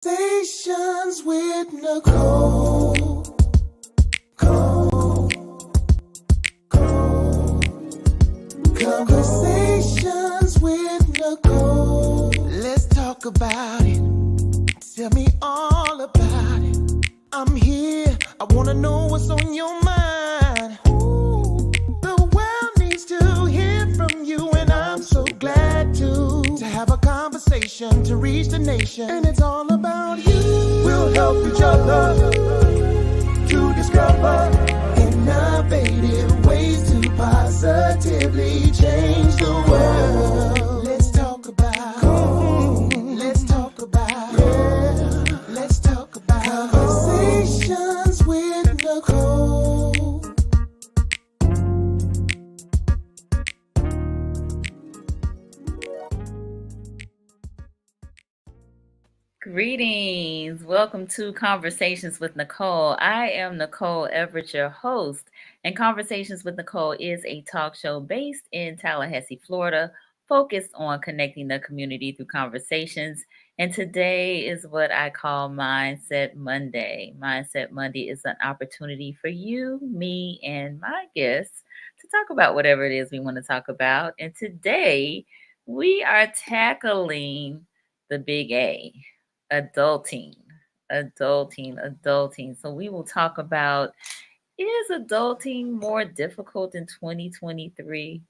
Conversations with Nicole. Conversations with Nicole. Let's talk about it. Tell me all about it. I'm here. I wanna know what's on your mind. Ooh, the world needs to hear from you, and I'm so glad to have a conversation to reach the nation. And it's all about you. We'll help each other to discover innovative ways to positively change the world. Let's talk about, let's talk about, yeah. Let's talk about Conversations with Nicole. Greetings. Welcome to Conversations with Nicole. I am Nicole Everett, your host, and Conversations with Nicole is a talk show based in Tallahassee, Florida, focused on connecting the community through conversations. And today is what I call Mindset Monday. Mindset Monday is an opportunity for you, me, and my guests to talk about whatever it is we want to talk about. And today we are tackling the big A. Adulting, adulting. So we will talk about, is adulting more difficult in 2023?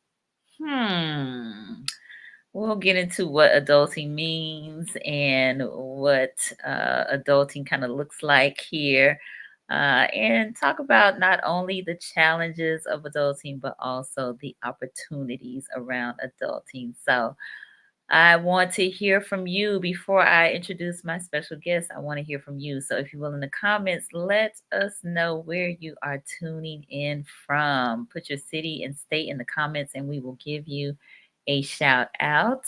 We'll get into what adulting means and what adulting kind of looks like here. And talk about not only the challenges of adulting, but also the opportunities around adulting. So, I want to hear from you before I introduce my special guest. I want to hear from you. So if you will in the comments, let us know where you are tuning in from. Put your city and state in the comments and we will give you a shout out.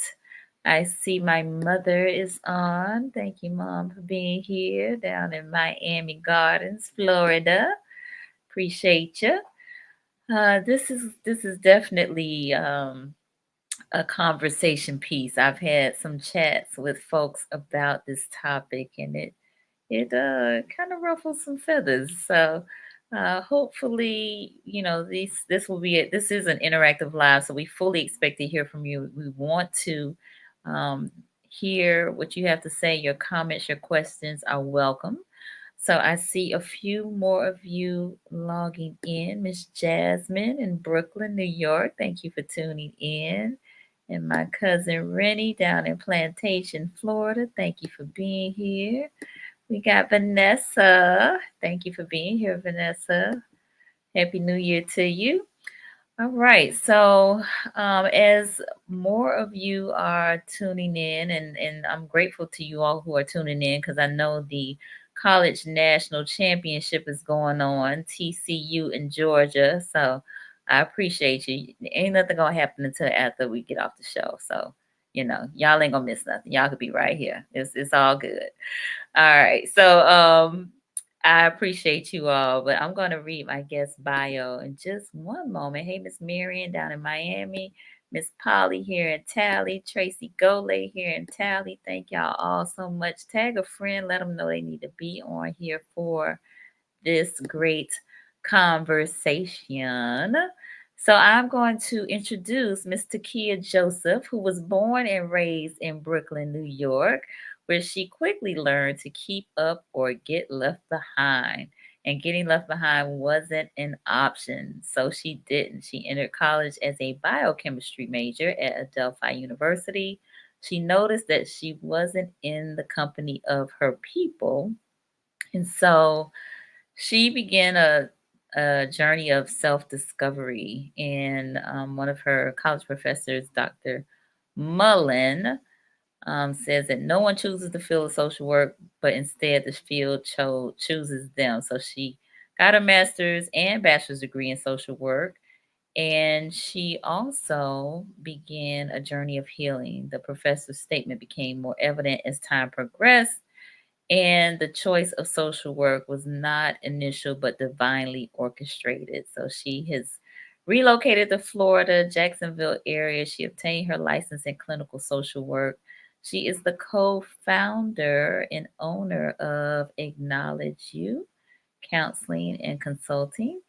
I see my mother is on. Thank you, Mom, for being here down in Miami Gardens, Florida. Appreciate you. This is definitely a conversation piece. I've had some chats with folks about this topic, and it kind of ruffles some feathers. So hopefully, this is an interactive live, so we fully expect to hear from you. We want to um, hear what you have to say. Your comments, your questions are welcome. So I see a few more of you logging in. Miss Jasmine in Brooklyn, New York. Thank you for tuning in. And my cousin Rennie down in Plantation, Florida. Thank you for being here. We got Vanessa. Thank you for being here, Vanessa. Happy New Year to you. All right. So, as more of you are tuning in, and I'm grateful to you all who are tuning in because I know the college national championship is going on, TCU in Georgia. So, I appreciate you. Ain't nothing gonna happen until after we get off the show. So, y'all ain't gonna miss nothing. Y'all could be right here. It's all good. All right. So, I appreciate you all, but I'm going to read my guest bio in just one moment. Hey, Miss Marion down in Miami, Miss Polly here in Tally, Tracy Gole here in Tally. Thank y'all all so much. Tag a friend, let them know they need to be on here for this great conversation. So I'm going to introduce Miss Takiyah Joseph, who was born and raised in Brooklyn, New York, where she quickly learned to keep up or get left behind. And getting left behind wasn't an option, so she didn't. She entered college as a biochemistry major at Adelphi University. She noticed that she wasn't in the company of her people, and so she began a journey of self discovery. And one of her college professors, Dr. Mullen, says that no one chooses the field of social work, but instead the field chooses them. So she got a master's and bachelor's degree in social work. And she also began a journey of healing. The professor's statement became more evident as time progressed, and the choice of social work was not initial but divinely orchestrated. So she has relocated to Florida, Jacksonville area. She obtained her license in clinical social work. She is the co-founder and owner of Acknowledge You Counseling and Consulting.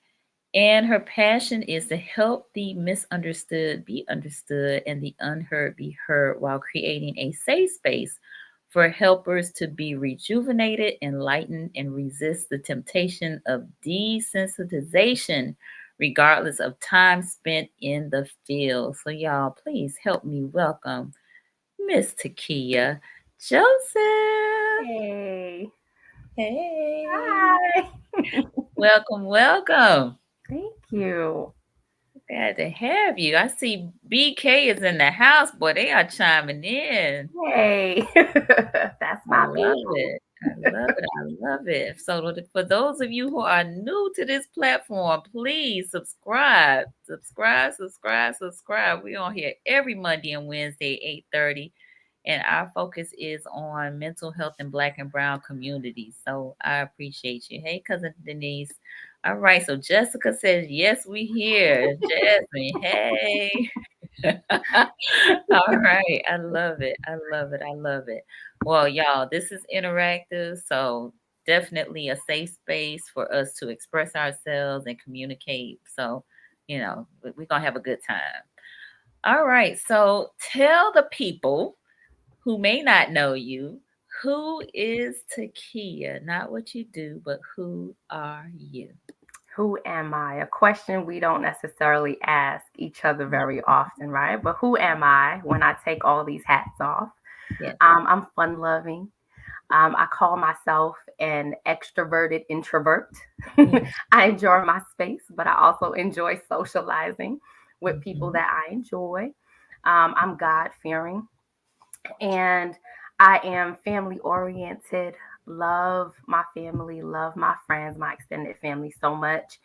And her passion is to help the misunderstood be understood and the unheard be heard while creating a safe space for helpers to be rejuvenated, enlightened, and resist the temptation of desensitization, regardless of time spent in the field. So, y'all, please help me welcome Miss Takiyah Joseph. Hey. Hey, Hi. welcome, welcome. Thank you. Glad to have you. I see BK is in the house. Boy, they are chiming in. Hey. That's I my love people. it. I love it. I love it. So, for those of you who are new to this platform, please subscribe. Subscribe, subscribe, subscribe. We're on here every Monday and Wednesday, 8:30. And our focus is on mental health in Black and Brown communities. So I appreciate you. Hey, cousin Denise. All right. So Jessica says, yes, we here. Jasmine, hey. All right. I love it. I love it. I love it. Well, y'all, this is interactive. So definitely a safe space for us to express ourselves and communicate. So, we're going to have a good time. All right. So tell the people who may not know you, who is Takiyah? Not what you do, but who are you? Who am I? A question we don't necessarily ask each other very often, right? But who am I when I take all these hats off? Yes. I'm fun loving. I call myself an extroverted introvert. Mhm. I enjoy my space, but I also enjoy socializing with people Mhm. that I enjoy. I'm God fearing and I am family oriented, love my family, love my friends, my extended family so much.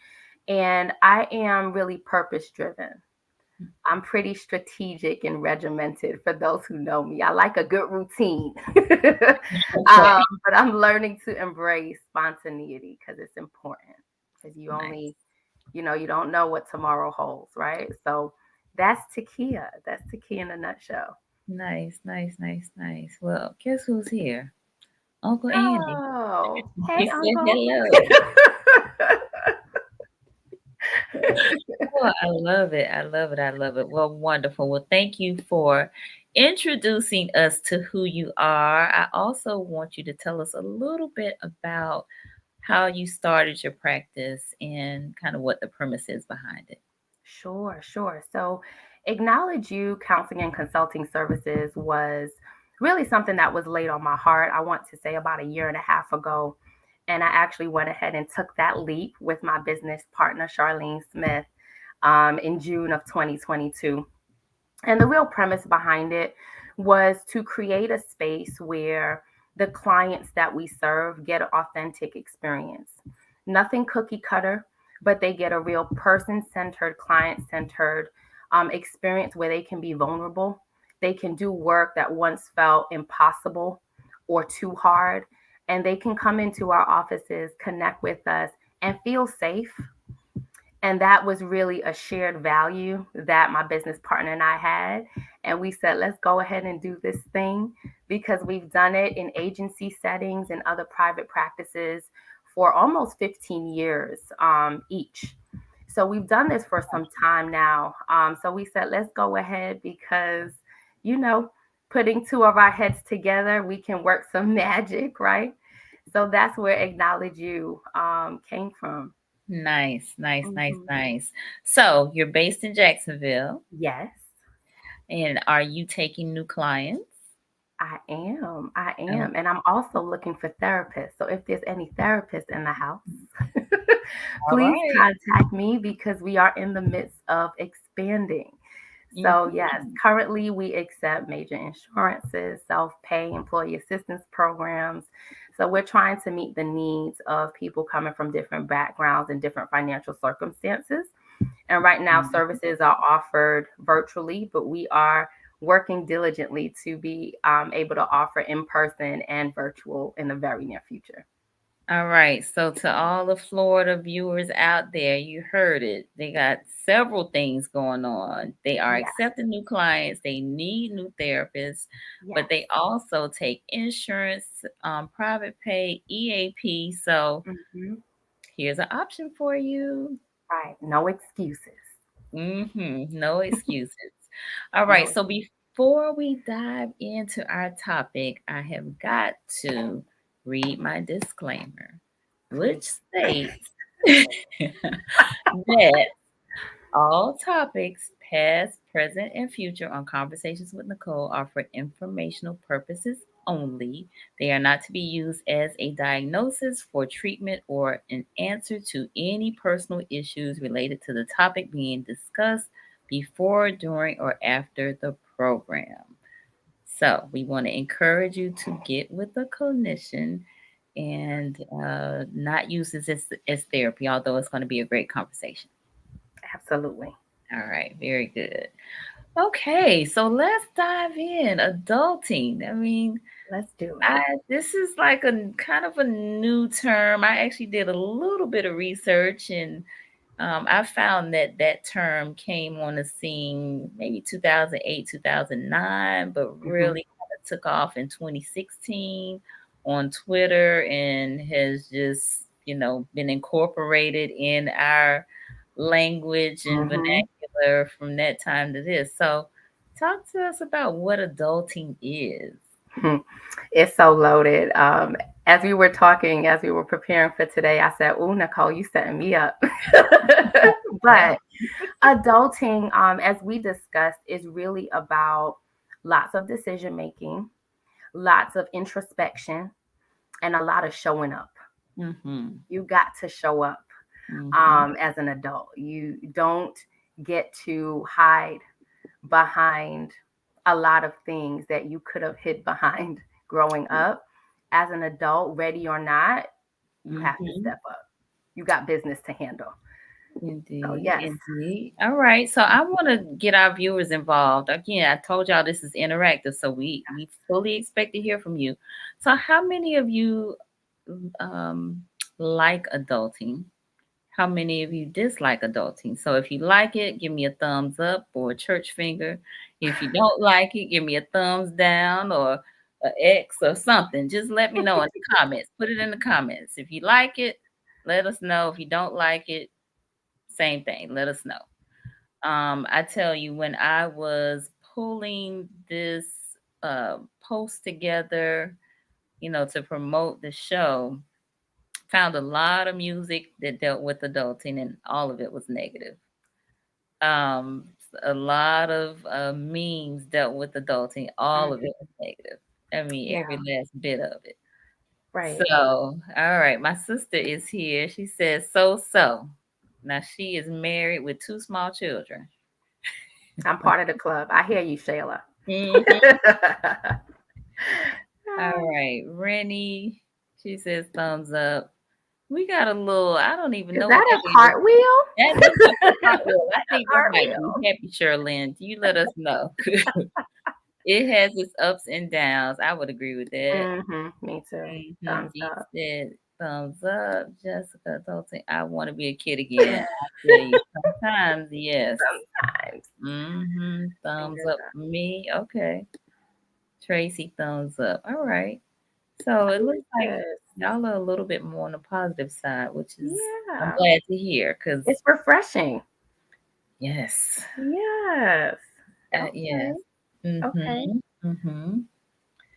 And I am really purpose driven. I'm pretty strategic and regimented for those who know me. I like a good routine. Okay. But I'm learning to embrace spontaneity because it's important because Nice. you don't know what tomorrow holds, right? So that's Takiyah. That's Takiyah in a nutshell. Nice, nice, nice, nice. Well, guess who's here? Uncle Andy. Oh, He hey, said Uncle. hello. Well, I love it. I love it. I love it. Well, wonderful. Well, thank you for introducing us to who you are. I also want you to tell us a little bit about how you started your practice and kind of what the premise is behind it. Sure, sure. So, Acknowledge You Counseling and Consulting Services was really something that was laid on my heart. I want to say about a year and a half ago. And I actually went ahead and took that leap with my business partner, Charlene Smith, in June of 2022. And the real premise behind it was to create a space where the clients that we serve get an authentic experience. Nothing cookie cutter, but they get a real person centered, client centered experience where they can be vulnerable. They can do work that once felt impossible or too hard. And they can come into our offices, connect with us, and feel safe. And that was really a shared value that my business partner and I had. And we said, let's go ahead and do this thing because we've done it in agency settings and other private practices for almost 15 years each. So we've done this for some time now. So we said, let's go ahead because, you know, putting two of our heads together, we can work some magic, right? So that's where Acknowledge You came from. Nice, nice, nice, Mhm. nice. So you're based in Jacksonville, Yes. and are you taking new clients? I am. I Oh, am. And I'm also looking for therapists. So if there's any therapists in the house, all please right. contact me because we are in the midst of expanding. So, yes, Mhm. currently we accept major insurances, self pay, employee assistance programs. So, we're trying to meet the needs of people coming from different backgrounds and different financial circumstances. And right now, services are offered virtually, but we are working diligently to be able to offer in person and virtual in the very near future. All right. So to all the Florida viewers out there, you heard it. They got several things going on. They are Yes, accepting new clients. They need new therapists, but yes. they also take insurance, private pay, EAP. So Hmm. here's an option for you. Right. No excuses. No excuses. All No right. So excuses. before we dive into our topic, I have got to read my disclaimer, which Please. states that all topics, past, present, and future, on Conversations with Nicole are for informational purposes only. They are not to be used as a diagnosis for treatment or an answer to any personal issues related to the topic being discussed before, during, or after the program. So, we want to encourage you to get with a clinician and not use this as therapy, although it's going to be a great conversation. Absolutely. All right, very good. Okay, so let's dive in. Adulting. I mean, Let's do it. I this is like a kind of a new term. I actually did a little bit of research, and I found that that term came on the scene maybe 2008, 2009, but Hmm. really kind of took off in 2016 on Twitter and has just, been incorporated in our language and Hmm. vernacular from that time to this. So, talk to us about what adulting is. It's so loaded. As we were talking, as we were preparing for today, I said, "Oh, Nicole, you setting me up." Yeah. But adulting, as we discussed, is really about lots of decision making, lots of introspection, and a lot of showing up. Mm-hmm. You got to show up Mm-hmm. as an adult. You don't get to hide behind a lot of things that you could have hid behind growing up. As an adult, ready or not, you have to Mm-hmm. step up. You got business to handle. So, Indeed, yes. indeed. All right. So I want to get our viewers involved. Again, I told y'all this is interactive, so we fully expect to hear from you. So how many of you um like adulting? How many of you dislike adulting? So if you like it, give me a thumbs up or a church finger. If you don't like it, give me a thumbs down or a X or something. Just let me know in the comments. Put it in the comments. If you like it, let us know. If you don't like it, same thing. Let us know. I tell you, when I was pulling this post together, to promote the show, found a lot of music that dealt with adulting, and all of it was negative. A lot of memes dealt with adulting, all of Mhm. it was negative. I mean, Yeah, every last bit of it. So, right. all right, my sister is here. She says, so. Now she is married with two small children. I'm part of the club. I hear you, Shayla. Mhm. All right, Rennie, she says thumbs up. We got a little, I don't even Is know what that that a is. cartwheel? That looks like a cartwheel. I think that might be Cartwheel. Happy Sherlyn. You let us know. It has its ups and downs. I would agree with that. Me too. Thumbs Dee up. said thumbs up. Jessica, don't think I want to be a kid again. I tell you, sometimes, yes. Sometimes. Thumbs up for me. Okay. Tracy, thumbs up. All right. So it looks like Yes. y'all are a little bit more on the positive side, which is I'm Yeah. glad to hear. Cause It's refreshing. yes, Yes. Okay. yes. Okay. Mm-hmm.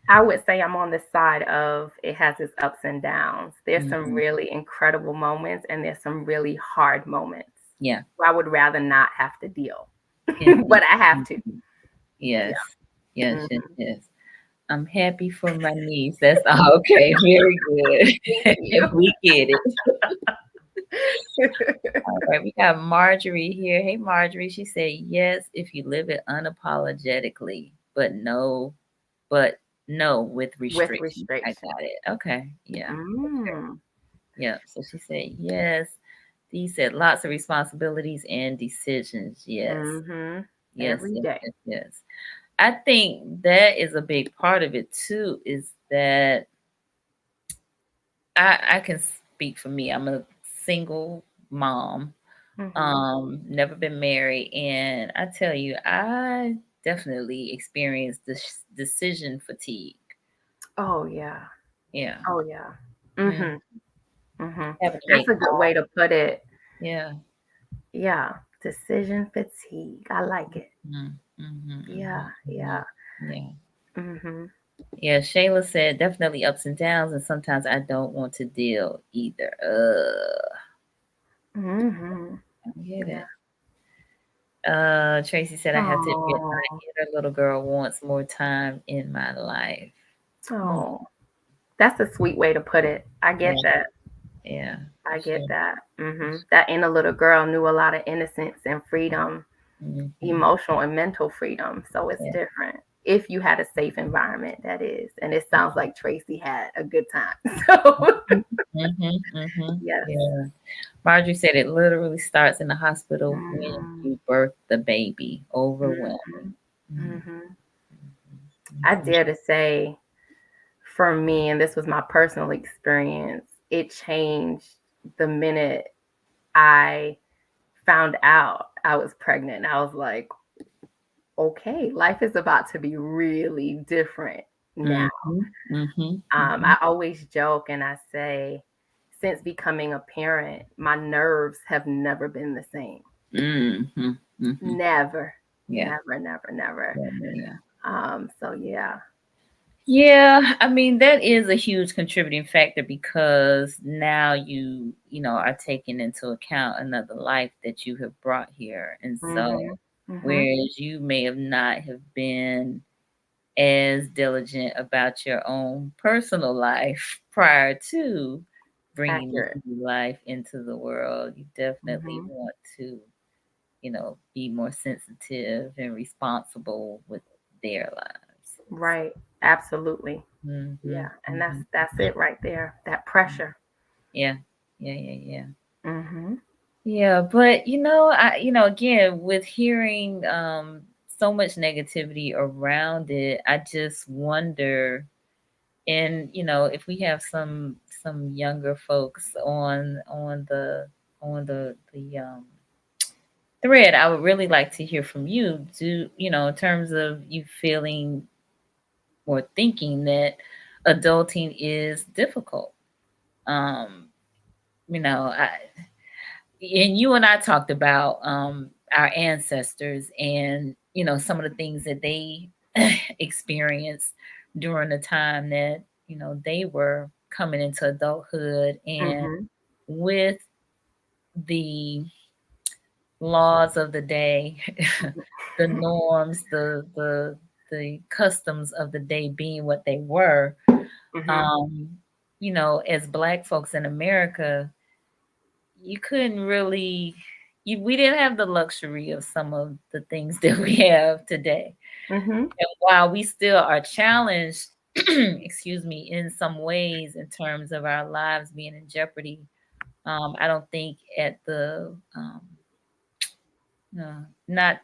I would say I'm on the side of it has its ups and downs. There's some Mm-hmm. really incredible moments and there's some really hard moments. Yeah. Where I would rather not have to deal, Indeed. but I have to. Mhm. Yes. Yeah. Yes. Yes. Mhm. Yes. I'm happy for my niece. That's all. Okay. Very Thank good. you. We get it. All right. We got Marjorie here. Hey, Marjorie. She said, yes, if you live it unapologetically, but no with With restrictions. I restriction. got it. Okay. Yeah. Okay. Mm. Yeah. So she said, yes. Dee said, lots of responsibilities and decisions. Yes. Mhm. Yes. Every Yes. day. Yes. Yes. I think that is a big part of it too, is that I can speak for me. I'm a single mom. Never been married, and I tell you, I definitely experienced this decision fatigue. Oh yeah. Yeah. Oh yeah. Mm. Mhm. Mhm. Having to That's make a good way to put it. yeah. Yeah. Decision fatigue. I like it. Mm, mhm, Yeah. mhm, Yeah. mhm. Yeah. Mhm. Yeah, Shayla said definitely ups and downs, and sometimes I don't want to deal either. Mhm. I get Yeah. it. Tracy said I have to admit my Oh. inner little girl wants more time in my life. Oh, Oh. That's a sweet way to put it. I yeah, get that. yeah, I for get sure. that. That inner little girl knew a lot of innocence and freedom, Hmm. emotional and mental freedom. So it's Yeah. different. If you had a safe environment, that is. And it sounds like Tracy had a good time. So, yes. Yeah. Marjorie said it literally starts in the hospital when Mhm. you birth the baby. Overwhelming. Mhm. Mm, Mhm. I for dare to say, for me, and this was my personal experience, it changed the minute I found out I was pregnant. I was like, okay, life is about to be really different now. sure. I always joke and I say, since becoming a parent, my nerves have never been the same. Hmm. Hmm. Never, Yeah. never, never, never. Yeah. Yeah. So yeah. Yeah, I mean that is a huge contributing factor because now you are taking into account another life that you have brought here. And so Mhm. Mhm. whereas you may have not have been as diligent about your own personal life prior to bringing this Accurate. new life into the world, you definitely Mhm. want to, be more sensitive and responsible with their lives. Right. Absolutely. Hmm. Yeah. And that's Hmm. that's it right there. That pressure. Yeah, yeah, yeah, yeah. Mhm. Yeah, but again, with hearing so much negativity around it, I just wonder, and if we have some younger folks on the thread, I would really like to hear from you. In terms of you feeling or thinking that adulting is difficult. Um, I and you and I talked about our ancestors and some of the things that they experienced during the time that they were coming into adulthood, and Mhm. with the laws of the day, the norms, the customs of the day being what they were. Mhm. um as Black folks in America, you couldn't really we didn't have the luxury of some of the things that we have today. Mhm. And while we still are challenged, excuse me, in some ways in terms of our lives being in jeopardy, I don't think at the not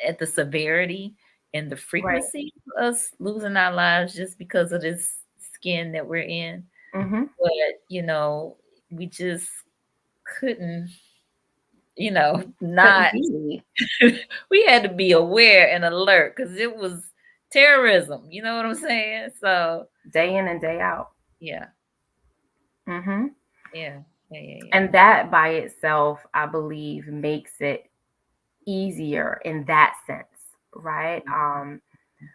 at the severity and the Right. frequency of us losing our lives just because of this skin that we're in. Mhm. But we just couldn't, Couldn't not be we had to be aware and alert because it was terrorism. You know what I'm saying? So day in and day out. yeah, Mhm. yeah, yeah, yeah, yeah. And that by itself, I believe, makes it easier in that sense, right?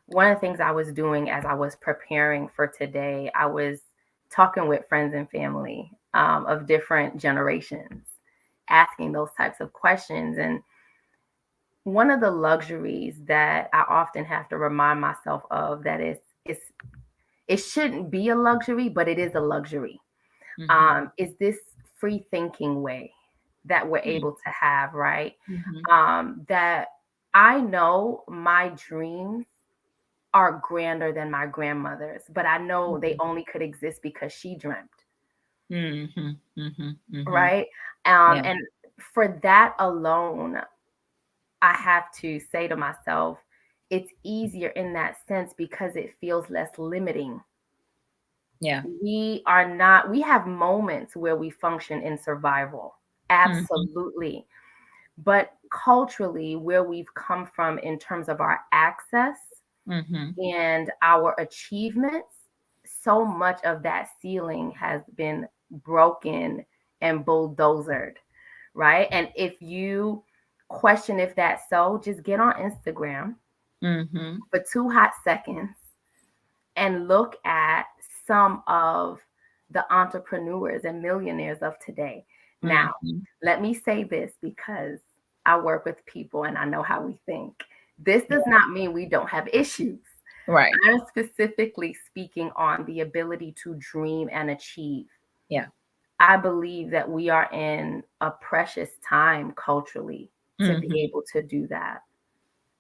One of the things I was doing as I was preparing for today, I was talking with friends and family of different generations, asking those types of questions. And one of the luxuries that I often have to remind myself of that is it shouldn't be a luxury, but it is a luxury. Mm-hmm. Is this free thinking way that we're able to have, right? Mm-hmm. That I know my dreams are grander than my grandmother's, but I know they only could exist because she dreamt, Mm-hmm. Mm-hmm. Mm-hmm. right? Yeah. And for that alone, I have to say to myself, it's easier in that sense because it feels less limiting. Yeah. We are not, we have moments where we function in survival. Mm-hmm. Absolutely. But culturally, where we've come from in terms of our access Mm-hmm. and our achievements, so much of that ceiling has been broken and bulldozered, right? And if you question if that's so, just get on Instagram Mm-hmm. for 2 hot seconds and look at some of the entrepreneurs and millionaires of today. Now, Mm-hmm. let me say this because I work with people and I know how we think. This does Yeah. not mean we don't have issues. Right. I'm specifically speaking on the ability to dream and achieve. Yeah. I believe that we are in a precious time culturally to be Mm-hmm. able to do that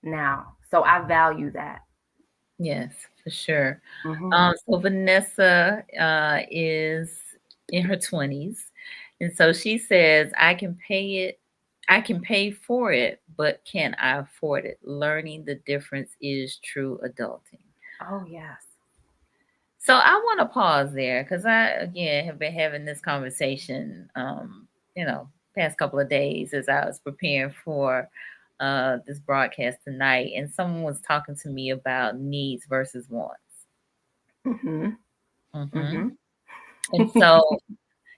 now. So I value that. Yes, for sure. Hmm. So Vanessa is in her 20s. And so she says, I can pay for it, but can I afford it? Learning the difference is true adulting. Oh, yes. So I want to pause there because I, again, have been having this conversation, you know, past couple of days as I was preparing for this broadcast tonight. And someone was talking to me about needs versus wants. Hmm. Hmm. Hmm. And so,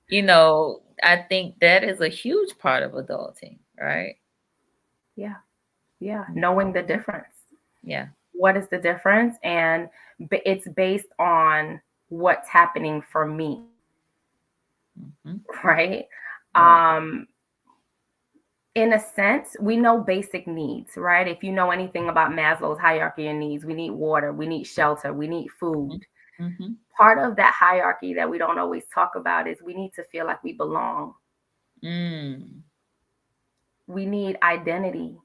you know, I think that is a huge part of adulting, right? Yeah. Yeah. Knowing the difference. Yeah. What is the difference? And it's based on what's happening for me, Hmm. right? Right. Um, in a sense, we know basic needs, right? If you know anything about Maslow's hierarchy of needs, we need water, we need shelter, we need food. Hmm. Part of that hierarchy that we don't always talk about is we need to feel like we belong. Mm. We need identity.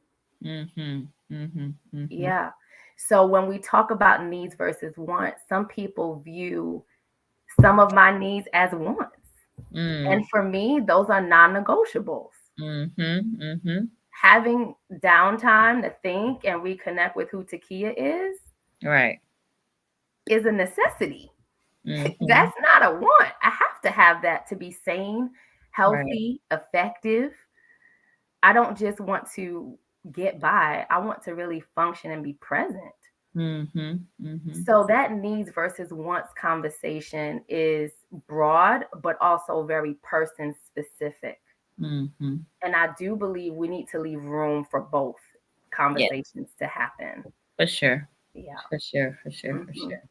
Hmm. Hmm. Hmm. Yeah. So when we talk about needs versus wants, some people view some of my needs as wants. Mm. And for me, those are non negotiables. Hmm. Hmm. Having downtime to think and reconnect with who Takiyah Right. is a necessity. Hmm. That's not a want. I have to have that to be sane, Right. healthy, effective. I don't just want to get by, I want to really function and be present. Hmm. Hmm. So that needs versus wants conversation is broad, but also very person specific. Hmm. And I do believe we need to leave room for both Yeah, conversations to happen. for sure. Yeah. For sure. For sure. For Hmm. sure.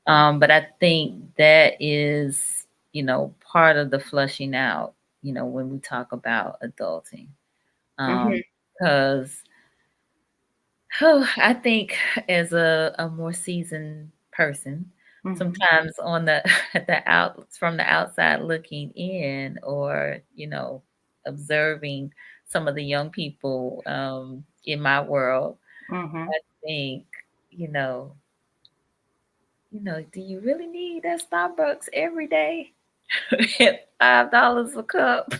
Hmm. But I think that is, you know, part of the flushing out, you know, when we talk about adulting. Hmm. Because I think as a more seasoned person, Hmm. sometimes on the the out from the outside looking in, or you know, observing some of the young people in my world, Hmm. I think, you know, do you really need that Starbucks every day at $5 a cup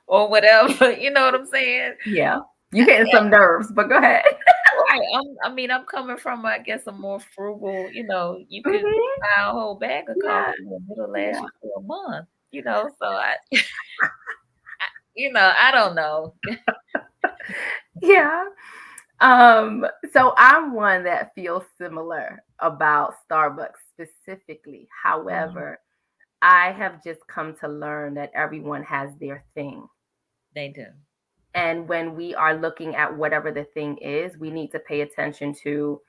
or whatever? You know what I'm saying? Yeah. You're getting some nerves, but go ahead. Right. I mean, I'm coming from, I guess, a more frugal, you know, you could Hmm. buy a whole bag of Yeah. coffee and it'll last Yeah. you for a month, you know. So I don't know. Yeah. So I'm one that feels similar about Starbucks specifically. Mhm. However, I have just come to learn that everyone has their thing. They do. And when we are looking at whatever the thing is, we need to pay attention to,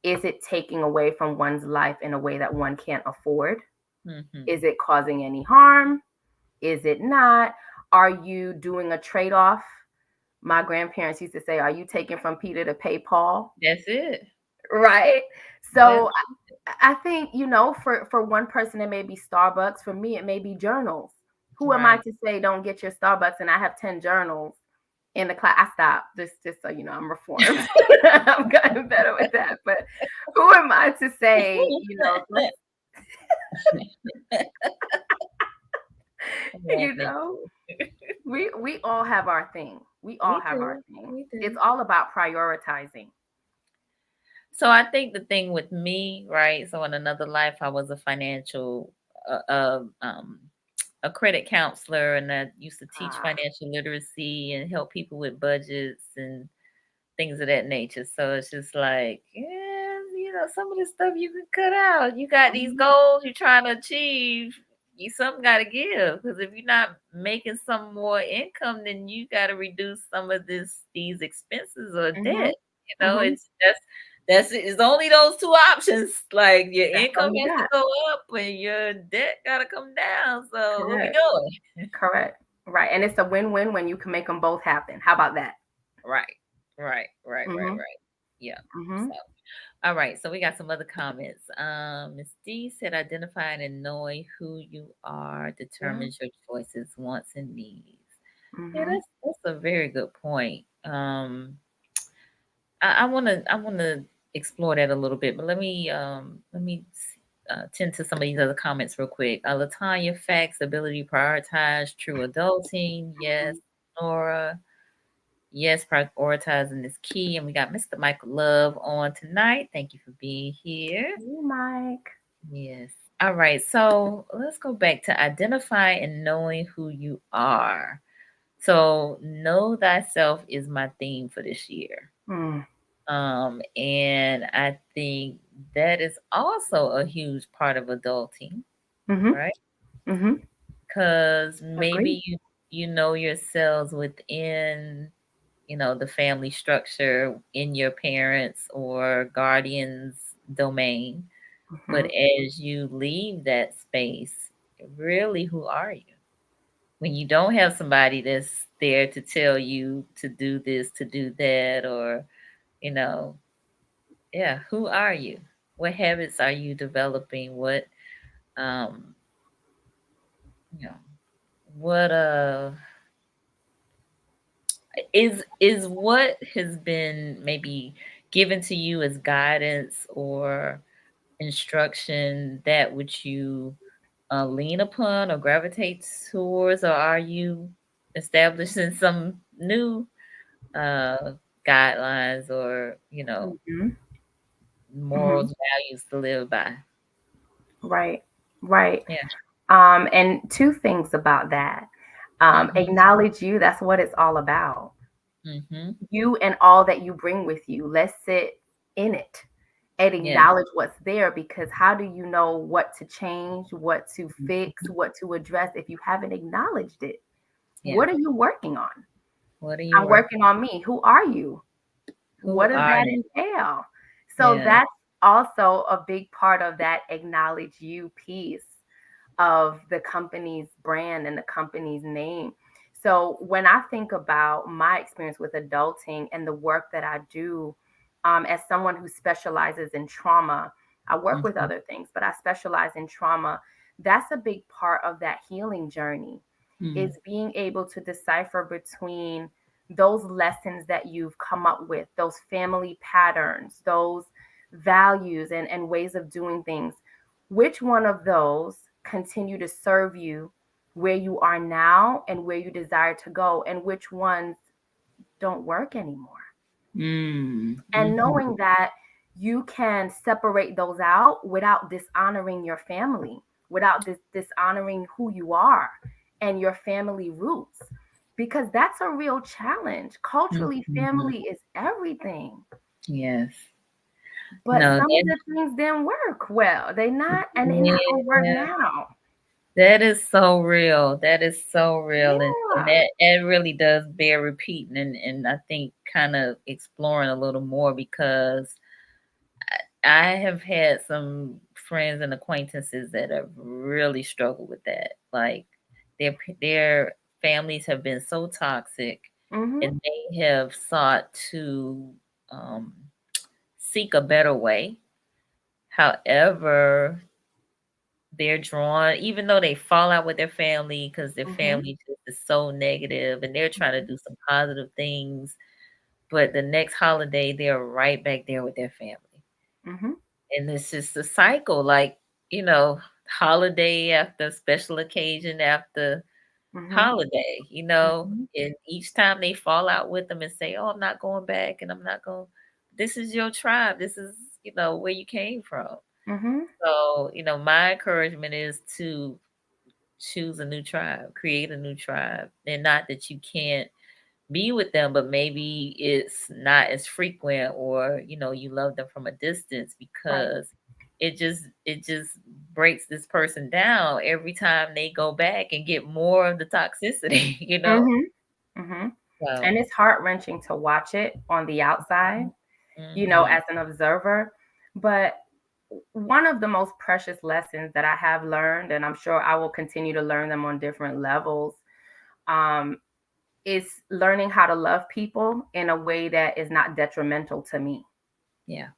is it taking away from one's life in a way that one can't afford? Hmm. Is it causing any harm? Is it not? Are you doing a trade off? My grandparents used to say, are you taking from Peter to pay Paul? That's it. Right. That's So I think, for one person, it may be Starbucks. For me, it may be journals. Who am I right. to say don't get your Starbucks? And I have 10 journals in the class. I stopped just so you know, I'm reformed. I'm gotten better with that. But who am I to say, I'm you laughing. know, we all have our thing. We all We have our do. thing. We It's do. all about prioritizing. So I think the thing with me, right? So in another life, I was a financial, uh, uh, um, a credit counselor, and I used to teach Ah, financial literacy and help people with budgets and things of that nature. So it's just like, yeah, some of this stuff you can cut out. You got these mhm, goals you're trying to achieve. You something got to give, because if you're not making some more income, then you got to reduce some of these expenses or mhm, debt. mhm. It's it's only those two options. Like your That's all income you has to got. go up and your debt got to come down. So what we Correct. doing? Correct. Right. And it's a win-win when you can make them both happen. How about that? Right, Mhm. right. Yeah. Mhm. So. All right, so we got some other comments. Miss D said, identifying and knowing who you are Yeah. determines your choices, wants, and needs. Yeah, Mhm. that's a very good point. I wanna explore that a little bit, but let me tend to some of these other comments real quick. Latanya, facts, ability to prioritize, true adulting. Yes, Mhm. Nora. Yes, prioritizing is key. And we got Mr. Michael Love on tonight. Thank you for being here. Hey, Mike. Yes. All right. So let's go back to identify and knowing who you are. So know thyself is my theme for this year. Mm. And I think that is also a huge part of adulting, Mhm. right? Mhm. Because Agree. maybe you know yourselves within the family structure in your parents or guardians domain, but Mhm. as you leave that space, really, who are you when you don't have somebody that's there to tell you to do this, to do that, or you know yeah, who are you? What habits are you developing? Um you know what is what has been maybe given to you as guidance or instruction that which you lean upon or gravitate towards, or are you establishing some new uh, guidelines or Mhm. Mhm. morals, values to live by? Right. Right. Yeah. And two things about that. Mm-hmm. Acknowledge you. That's what it's all about. Mm-hmm. You and all that you bring with you. Let's sit in it and Yeah. acknowledge what's there, because how do you know what to change, what to fix, Mhm. what to address if you haven't acknowledged it? Yeah. What are you working on? What are you I'm working? working on me. Who are you? Who What does are that you? entail? So Yeah. that's also a big part of that acknowledge you piece of the company's brand and the company's name. So when I think about my experience with adulting and the work that I do, as someone who specializes in trauma, I work with Mm-hmm. other things, but I specialize in trauma. That's a big part of that healing journey, Mm-hmm. is being able to decipher between those lessons that you've come up with, those family patterns, those values and ways of doing things. Which one of those continue to serve you where you are now and where you desire to go, and which ones don't work anymore? And Mm-hmm. knowing that you can separate those out without dishonoring your family, without dishonoring who you are and your family roots, because that's a real challenge. Culturally, Mm-hmm. family is everything. Yes. But No, some of the things didn't work well. They not, and they not gonna work yeah. now. That is so real. That is so real. And Yeah. that really does bear repeating, and I think kind of exploring a little more, because I have had some friends and acquaintances that have really struggled with that. Like their families have been so toxic, Mhm. and they have sought to um, seek a better way. However, they're drawn, even though they fall out with their family because their Mhm. family just is so negative, and they're trying to do some positive things, but the next holiday they're right back there with their family. Mhm. And it's just a cycle, like, you know, holiday after special occasion after Mhm. holiday, Mhm. and each time they fall out with them and say, "Oh, I'm not going back and I'm not going." This is your tribe. This is where you came from. Mm-hmm. So, my encouragement is to choose a new tribe, create a new tribe. And not that you can't be with them, but maybe it's not as frequent, or you love them from a distance, Right. because it just breaks this person down every time they go back and get more of the toxicity. Mm-hmm. Mm-hmm. So And it's heart-wrenching to watch it on the outside, hmm as an observer. But one of the most precious lessons that I have learned, and I'm sure I will continue to learn them on different levels, um, is learning how to love people in a way that is not detrimental to me. yeah.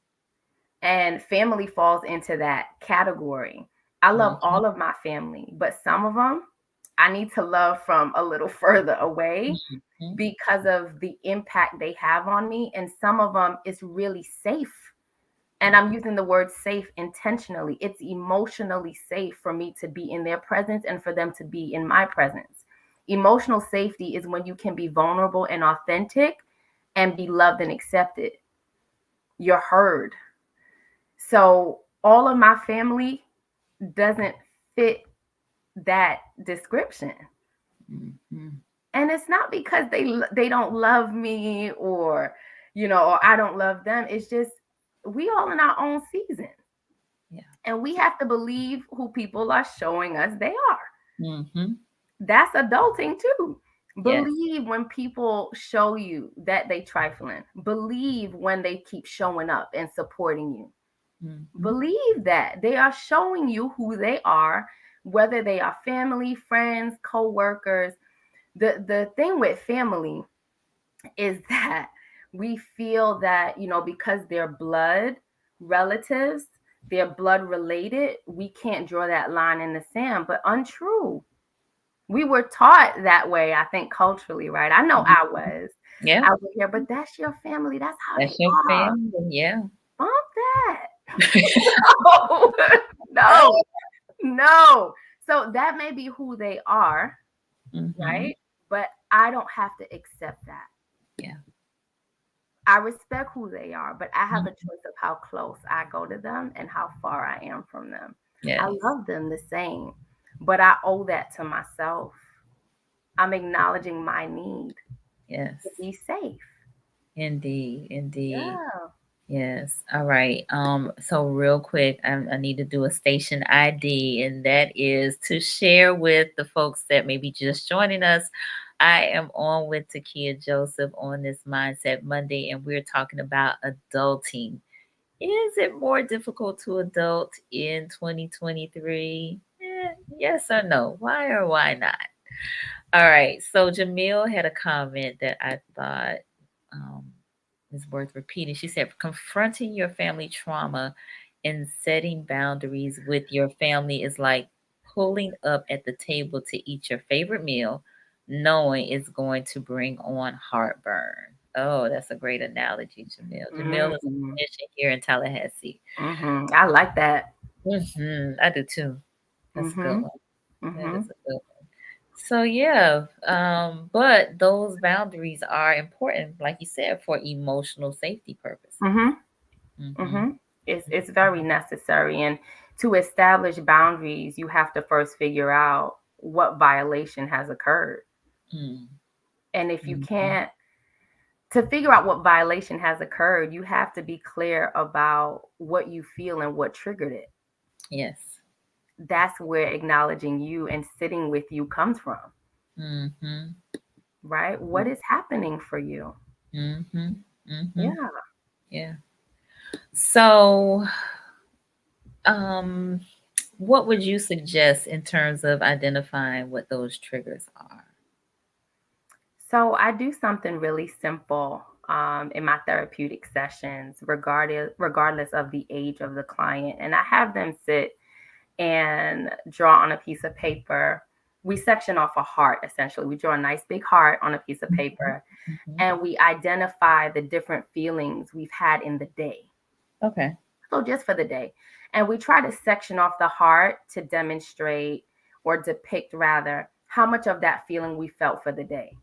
And family falls into that category. I love hmm all of my family, but some of them I need to love from a little further away hmm because of the impact they have on me. And some of them is really safe. And I'm using the word safe intentionally. It's emotionally safe for me to be in their presence and for them to be in my presence. Emotional safety is when you can be vulnerable and authentic and be loved and accepted. You're heard. So all of my family doesn't fit that description. hmm And it's not because they don't love me, or I don't love them. It's just we all in our own season. Yeah. And we have to believe who people are showing us they are. hmm That's adulting too. Yes. Believe when people show you that they trifling. Believe when they keep showing up and supporting you. hmm Believe that they are showing you who they are, whether they are family, friends, co-workers. The thing with family is that we feel that, because they're blood relatives, they're blood related, we can't draw that line in the sand, but untrue. We were taught that way, I think, culturally, right? I know I was. Yeah. I was here, but that's your family. That's how they That's your are. family. Yeah. Bump that. No, no, no. So that may be who they are, hmm right? But I don't have to accept that. Yeah. I respect who they are, but I have a Mhm. choice of how close I go to them and how far I am from them. I Yes. love them the same, but I owe that to myself. I'm acknowledging my need Yes. to be safe. Indeed. Indeed. Yeah. Yes. All right. So real quick, I need to do a station ID, and that is to share with the folks that may be just joining us. I am on with Takiyah Joseph on this Mindset Monday, and we're talking about adulting. Is it more difficult to adult in 2023? Yes or no? Why or why not? All right. So Jamil had a comment that I thought um, is worth repeating. She said, confronting your family trauma and setting boundaries with your family is like pulling up at the table to eat your favorite meal, knowing it's going to bring on heartburn. Oh, that's a great analogy, Jamil. Jamil is a Mm-hmm. clinician here in Tallahassee. Mm-hmm. I like that. I do too. That's a good Mm-hmm. one. That Mm-hmm. is a good one. So yeah, but those boundaries are important, like you said, for emotional safety purposes. Mm-hmm. hmm Mm-hmm. It's very necessary. And to establish boundaries, you have to first figure out what violation has occurred. And if you Mm-hmm. can't, to figure out what violation has occurred, you have to be clear about what you feel and what triggered it. Yes. That's where acknowledging you and sitting with you comes from, Mm-hmm. right? What is happening for you? Mm-hmm. Mm-hmm. Yeah. Yeah. So, um, what would you suggest in terms of identifying what those triggers are? So I do something really simple in my therapeutic sessions, regardless of the age of the client. And I have them sit and draw on a piece of paper. We section off a heart, essentially. We draw a nice big heart on a piece of paper, Mm-hmm. and we identify the different feelings we've had in the day. Okay. So just for the day. And we try to section off the heart to demonstrate or depict, rather, how much of that feeling we felt for the day.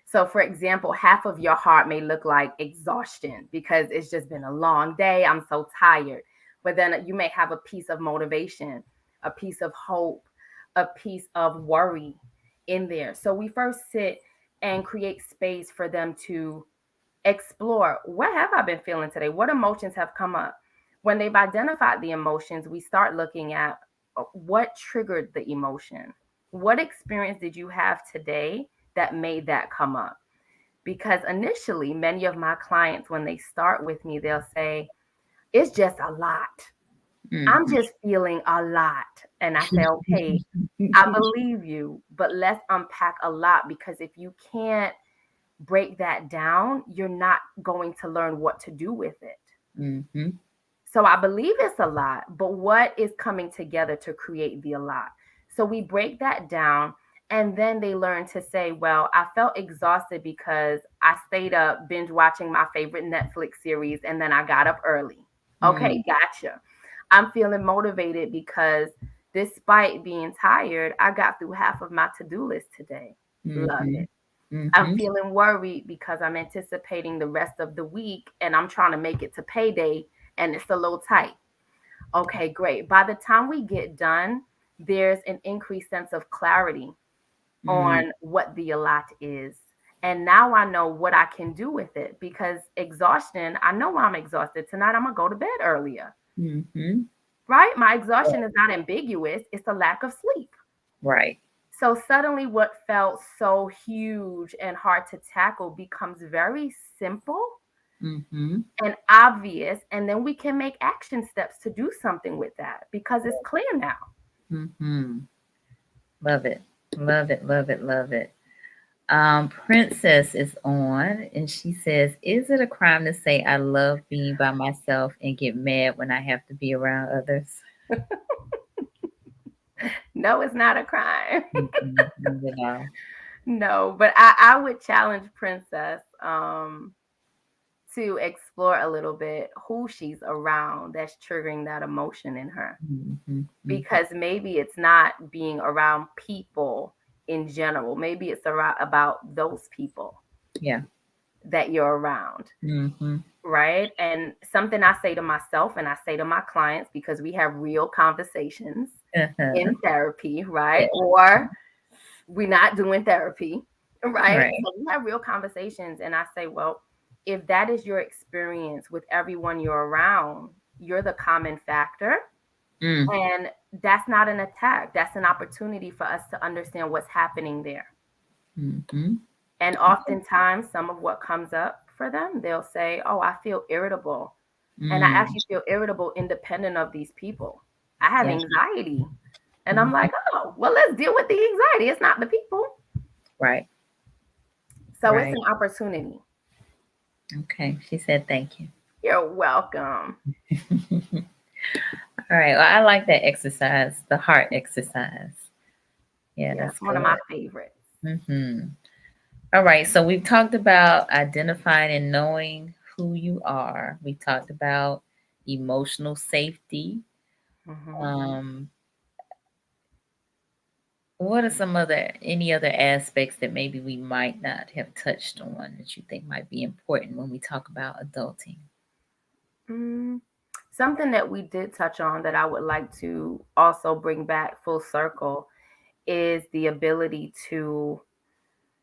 So, for example, half of your heart may look like exhaustion because it's just been a long day. I'm so tired. But then you may have a piece of motivation, a piece of hope, a piece of worry in there. So, we first sit and create space for them to explore, what have I been feeling today? What emotions have come up? When they've identified the emotions, we start looking at what triggered the emotion. What experience did you have today that made that come up? Because initially, many of my clients, when they start with me, they'll say, it's just a lot. I'm just feeling a lot. And I say, okay, I believe you, but let's unpack a lot, because if you can't break that down, you're not going to learn what to do with it. Mm-hmm. So I believe it's a lot, but what is coming together to create the a lot? So we break that down, and then they learn to say, well, I felt exhausted because I stayed up binge watching my favorite Netflix series and then I got up early. Okay, gotcha. I'm feeling motivated because despite being tired, I got through half of my to-do list today. Love it. I'm feeling worried because I'm anticipating the rest of the week and I'm trying to make it to payday and it's a little tight. Okay, great. By the time we get done, there's an increased sense of clarity on what the a lot is. And now I know what I can do with it, because exhaustion, I know I'm exhausted. Tonight I'm going to go to bed earlier. Right? My exhaustion is not ambiguous. It's a lack of sleep. Right. So suddenly what felt so huge and hard to tackle becomes very simple and obvious. And then we can make action steps to do something with that because it's clear now. Love it. Love it. Love it. Love it. Princess is on and she says, is it a crime to say I love being by myself and get mad when I have to be around others? No, it's not a crime. No. No, but I would challenge Princess to explore a little bit who she's around that's triggering that emotion in her. Because maybe it's not being around people in general. Maybe it's about those people that you're around. Right? And something I say to myself and I say to my clients, because we have real conversations in therapy, right? Or we're not doing therapy, right? So we have real conversations, and I say, well, if that is your experience with everyone you're around, you're the common factor. And that's not an attack. That's an opportunity for us to understand what's happening there. And oftentimes, some of what comes up for them, they'll say, oh, I feel irritable. And I actually feel irritable independent of these people. I have anxiety. And I'm like, oh, well, let's deal with the anxiety. It's not the people. Right. So it's an opportunity. Okay. She said, thank you. You're welcome. All right. Well, I like that exercise, the heart exercise. Yeah, that's one of my favorites. All right. So we've talked about identifying and knowing who you are. We talked about emotional safety. What are any other aspects that maybe we might not have touched on that you think might be important when we talk about adulting? Something that we did touch on that I would like to also bring back full circle is the ability to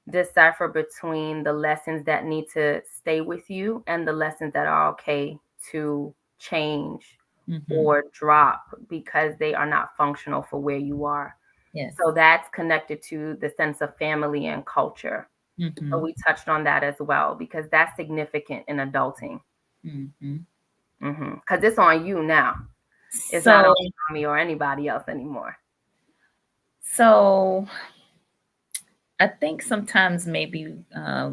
decipher between the lessons that need to stay with you and the lessons that are okay to change or drop because they are not functional for where you are. So that's connected to the sense of family and culture. So we touched on that as well, because that's significant in adulting. Because it's on you now. It's not on me or anybody else anymore. So I think sometimes maybe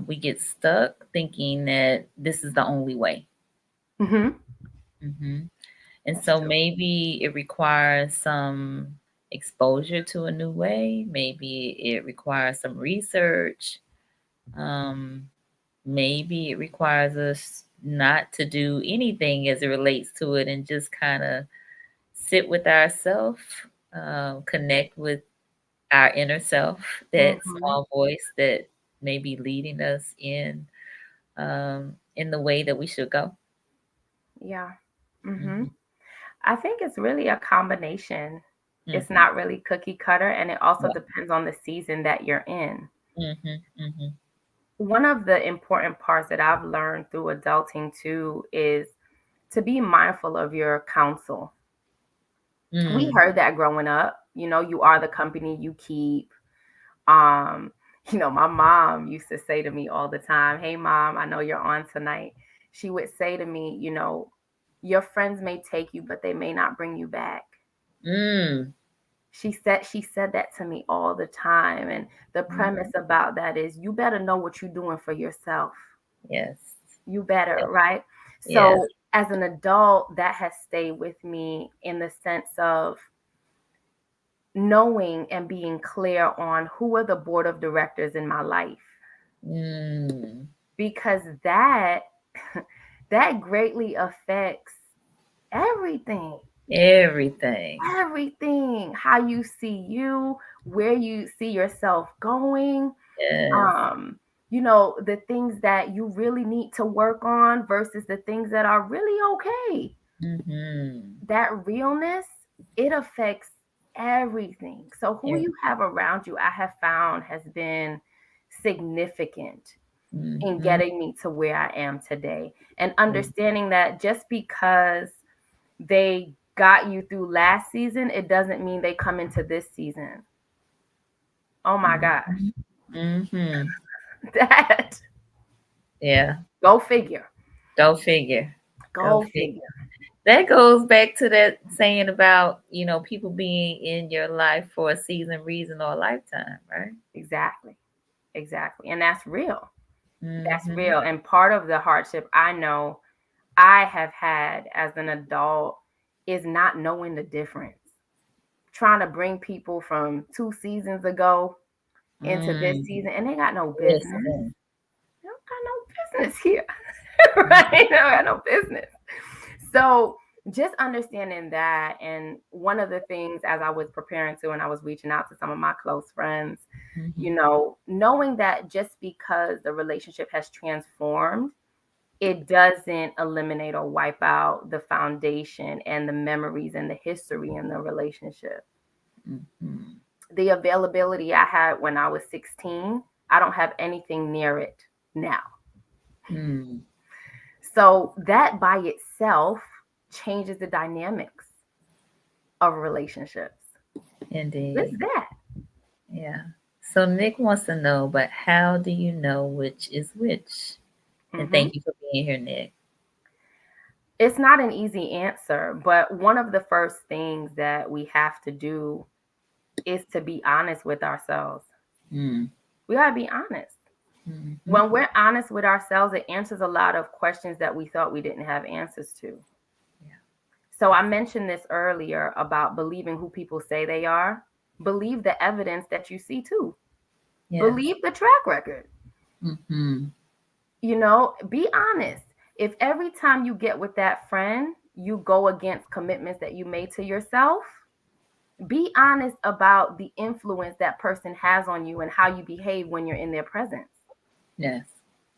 we get stuck thinking that this is the only way. And so maybe it requires some exposure to a new way. Maybe it requires some research. Maybe it requires us not to do anything as it relates to it and just kind of sit with ourselves, connect with our inner self, that small voice that maybe leading us in the way that we should go. Yeah. Mm-hmm. Mm-hmm. I think it's really a combination. It's Mm-hmm. not really cookie cutter, and it also Yeah. depends on the season that you're in. Mm-hmm. Mm-hmm. One of the important parts that I've learned through adulting too is to be mindful of your counsel. We Mm. heard that growing up, you are the company you keep. Um, my mom used to say to me all the time, "Hey mom, I know you're on tonight." She would say to me, your friends may take you, but they may not bring you back. Mm. She said that to me all the time. And the premise about that is you better know what you're doing for yourself. Yes. You better, right? Yes. So as an adult, that has stayed with me in the sense of knowing and being clear on who are the board of directors in my life. Mm. Because that that greatly affects everything. Everything. Everything. How you see you, where you see yourself going, Yes. um the things that you really need to work on versus the things that are really okay. Mm-hmm. That realness, it affects everything. So who you have around you, I have found, has been significant in Mm-hmm. getting me to where I am today, and understanding that just because they got you through last season, it doesn't mean they come into this season. Oh my gosh. Mm-hmm. That, Yeah. go figure. Go figure. Go Go figure. figure. That goes back to that saying about, people being in your life for a season, reason, or a lifetime, right? Exactly. Exactly. And that's real. That's Mm-hmm. real. And part of the hardship I know I have had as an adult is not knowing the difference. Trying to bring people from 2 seasons ago into this Mm. season, and they got no business. Listen. They don't got no business here. Right? They don't got no business. So just understanding that, and one of the things as I was preparing to, and I was reaching out to some of my close friends, Mm-hmm. knowing that just because the relationship has transformed, it doesn't eliminate or wipe out the foundation and the memories and the history in the relationship. Mm-hmm. The availability I had when I was 16, I don't have anything near it now. Mm. So that by itself changes the dynamics of relationships. What's Indeed. that? Yeah. So Nick wants to know, but how do you know which is which? And Hmm. thank you for being here, Nick. It's not an easy answer, but one of the first things that we have to do is to be honest with ourselves. Mm. We got to be honest. Mm-hmm. When we're honest with ourselves, it answers a lot of questions that we thought we didn't have answers to. Yeah. So I mentioned this earlier about believing who people say they are. Believe the evidence that you see too. Yes. Believe the track record. Mm-hmm. Be honest. If every time you get with that friend, you go against commitments that you made to yourself, be honest about the influence that person has on you and how you behave when you're in their presence. Yes.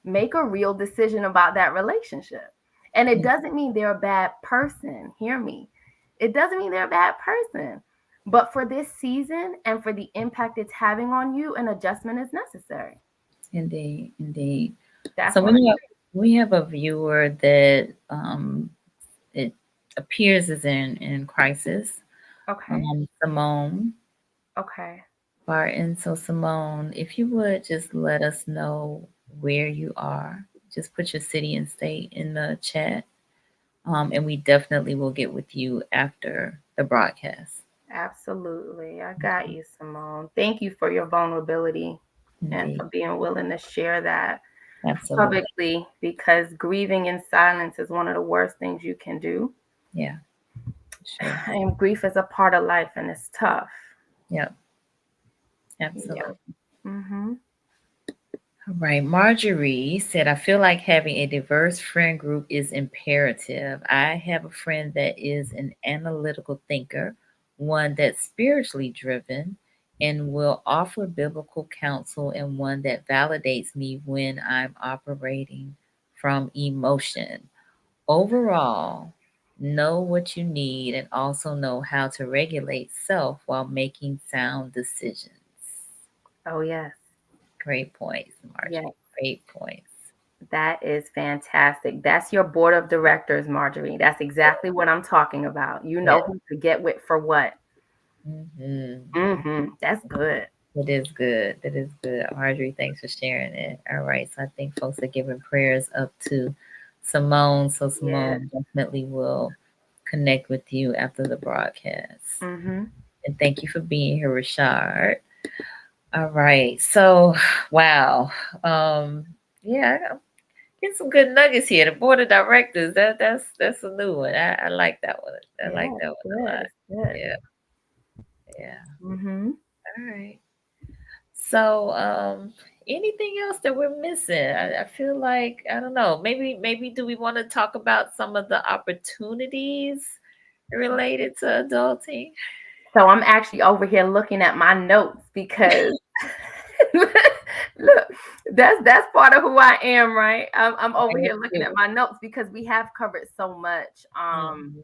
Make a real decision about that relationship. And it Yeah. doesn't mean they're a bad person. Hear me. It doesn't mean they're a bad person. But for this season and for the impact it's having on you, an adjustment is necessary. Indeed. Indeed. That's So what I we have a viewer that it appears is in crisis. Okay. Simone Okay. Barton. So Simone, if you would just let us know where you are, just put your city and state in the chat, and we definitely will get with you after the broadcast. Absolutely. I got you, Simone. Thank you for your vulnerability and Indeed, for being willing to share that absolutely, publicly, because grieving in silence is one of the worst things you can do. yeah, sure, And grief is a part of life and it's tough. yep, Yeah. absolutely. Mm-hmm. All right, Marjorie said, I feel like having a diverse friend group is imperative. I have a friend that is an analytical thinker, one that's spiritually driven, and will offer biblical counsel and one that validates me when I'm operating from emotion. Overall, know what you need and also know how to regulate self while making sound decisions. Oh, yes. Great points, Yes. Marjorie. Great points. That is fantastic. That's your board of directors, Marjorie. That's exactly what I'm talking about. You know Yes. who to get with for what. Mm-hmm. That's good. It is good. That is good. Marjorie, thanks for sharing it. All right. So I think folks are giving prayers up to Simone. So Yeah. Simone definitely will connect with you after the broadcast. Mm-hmm. And thank you for being here, Rashard. All right. So, wow. Um, yeah, get some good nuggets here. The board of directors. That's a new one. I like that one. I Yeah, like that it's one a good. lot. It's good. Yeah. Yeah. Mm-hmm. All right. So, anything else that we're missing? I feel like I don't know. Maybe do we want to talk about some of the opportunities related to adulting? So I'm actually over here looking at my notes because look, that's part of who I am, right? I'm over Okay, here let's looking do at it. my notes because we have covered so much Mhm.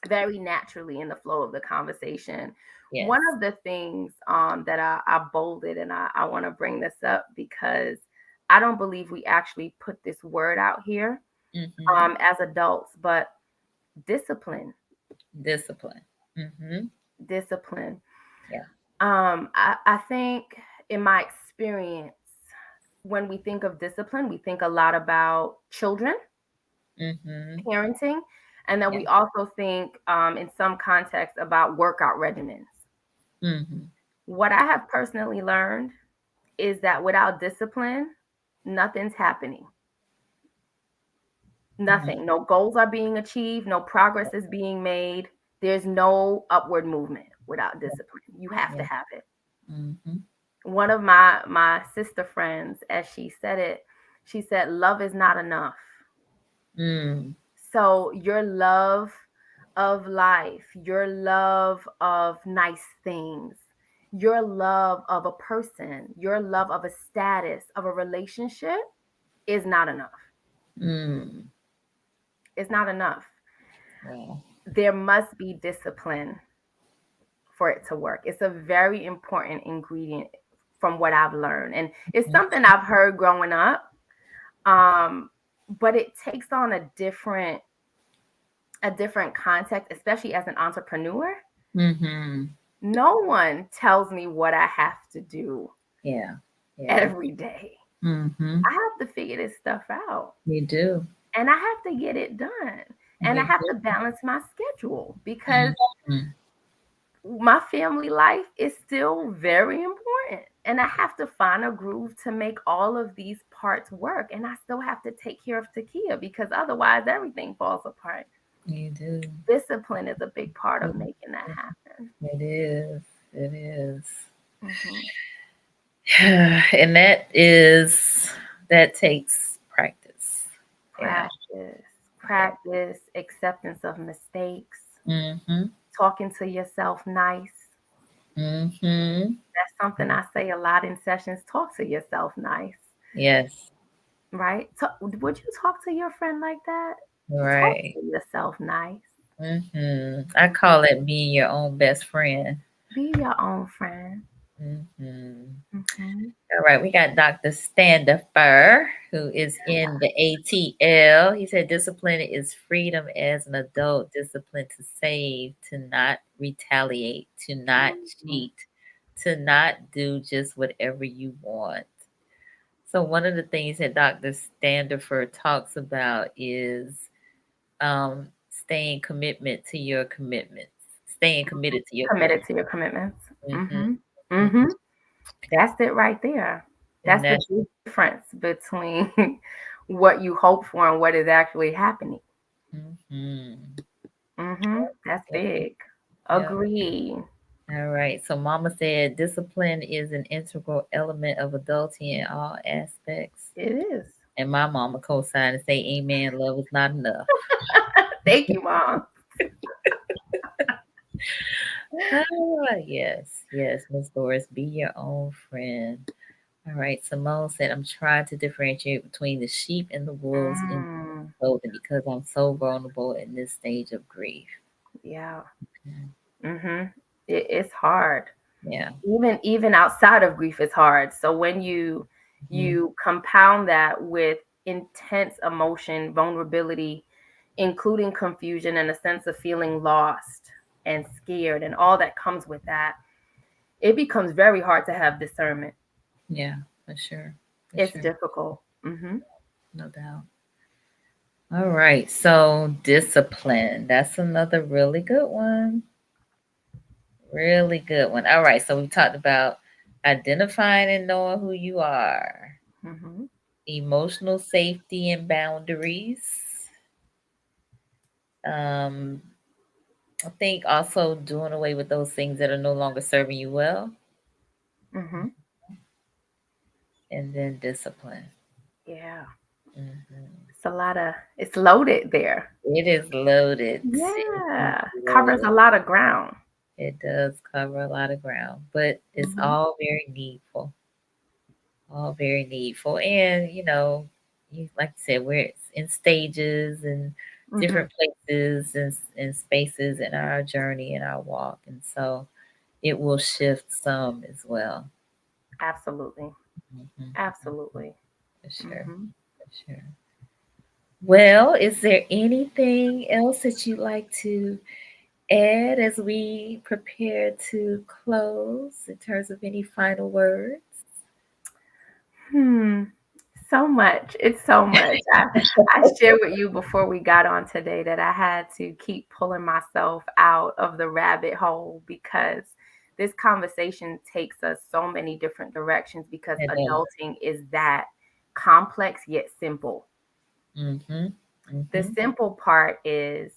very naturally in the flow of the conversation. Yes. One of the things that I bolded, and I want to bring this up because I don't believe we actually put this word out here Mm-hmm. as adults, but discipline. Discipline. Mm-hmm. Discipline. Yeah. I think in my experience, when we think of discipline, we think a lot about children, Mm-hmm. parenting, and then Yeah. we also think in some context about workout regimens. Mm-hmm. What I have personally learned is that without discipline, nothing's happening. Mm-hmm. Nothing. No goals are being achieved, no progress is being made. There's no upward movement without discipline. You have to Yeah. have it. Mm-hmm. One of my sister friends, as she said it, she said love is not enough. Mm. So your love of life, your love of nice things, your love of a person, your love of a status, of a relationship is not enough. Mm. It's not enough. Yeah. There must be discipline for it to work. It's a very important ingredient from what I've learned. And it's something I've heard growing up. Um, but it takes on a different context, especially as an entrepreneur. Mm-hmm. No one tells me what I have to do Yeah. Yeah. every day. Mm-hmm. I have to figure this stuff out You do. and I have to get it done. And I You have do. to balance my schedule because Mm-hmm. my family life is still very important. And I have to find a groove to make all of these parts work. And I still have to take care of Takiyah because otherwise everything falls apart. You do. Discipline is a big part of making that happen. It is. It is. Mhm. And that takes practice. Yeah. Practice, acceptance of mistakes, Mm-hmm. talking to yourself nice. Mm-hmm. That's something I say a lot in sessions. Talk to yourself nice, Yes. right? Would you talk to your friend like that? Talk Right. to yourself nice. Mm-hmm. I call it being your own best friend. Be your own friend. Mm-hmm. Hmm. All right, we got Dr. Standifer, who is in the ATL. He said discipline is freedom as an adult, discipline to save, to not retaliate, to not cheat, to not do just whatever you want. So, one of the things that Dr. Standifer talks about is staying commitment to your commitments, staying committed to your Committed commitment. to your commitments. Hmm. Hmm. Hmm. That's it right there. And That's the that's difference between what you hope for and what is actually happening. hmm. That's big. Yeah. Agree. All right. So Mama said discipline is an integral element of adulting in all aspects. It is. And my mama co-signed and say, Amen, love is not enough. Thank you, Mom. Yes, yes, Miss Doris, be your own friend. All right, Simone said, I'm trying to differentiate between the sheep and the wolves in Mm, clothing because I'm so vulnerable in this stage of grief. yeah. Mm. Mm-hmm. It's hard. Yeah. Even outside of grief is hard. So when you Mhm. you compound that with intense emotion, vulnerability, including confusion and a sense of feeling lost and scared and all that comes with that, it becomes very hard to have discernment. Yeah, for sure. For It's sure. difficult. Hmm. No doubt. All right. So, discipline. That's another really good one. Really good one. All right. So, we talked about identifying and knowing who you are, Hmm. emotional safety and boundaries. Um, I think also doing away with those things that are no longer serving you well, Hmm. and then discipline. Yeah. Hmm. It's a lot of, it's loaded there. It is loaded. It is Yeah. Covers loaded. a lot of ground. It does cover a lot of ground, but it's Hmm. all very needful. All very needful. And, like you said, we're in stages and Hmm. different places and spaces in our journey and our walk. And so it will shift some as well. Absolutely. Hmm. Absolutely. For sure. Hmm. For sure. Well, is there anything else that you'd like to add as we prepare to close in terms of any final words? Hmm. So much. It's so much. I shared with you before we got on today that I had to keep pulling myself out of the rabbit hole because this conversation takes us so many different directions because It does. adulting is that complex yet simple. Mm-hmm. The Mm-hmm. simple part is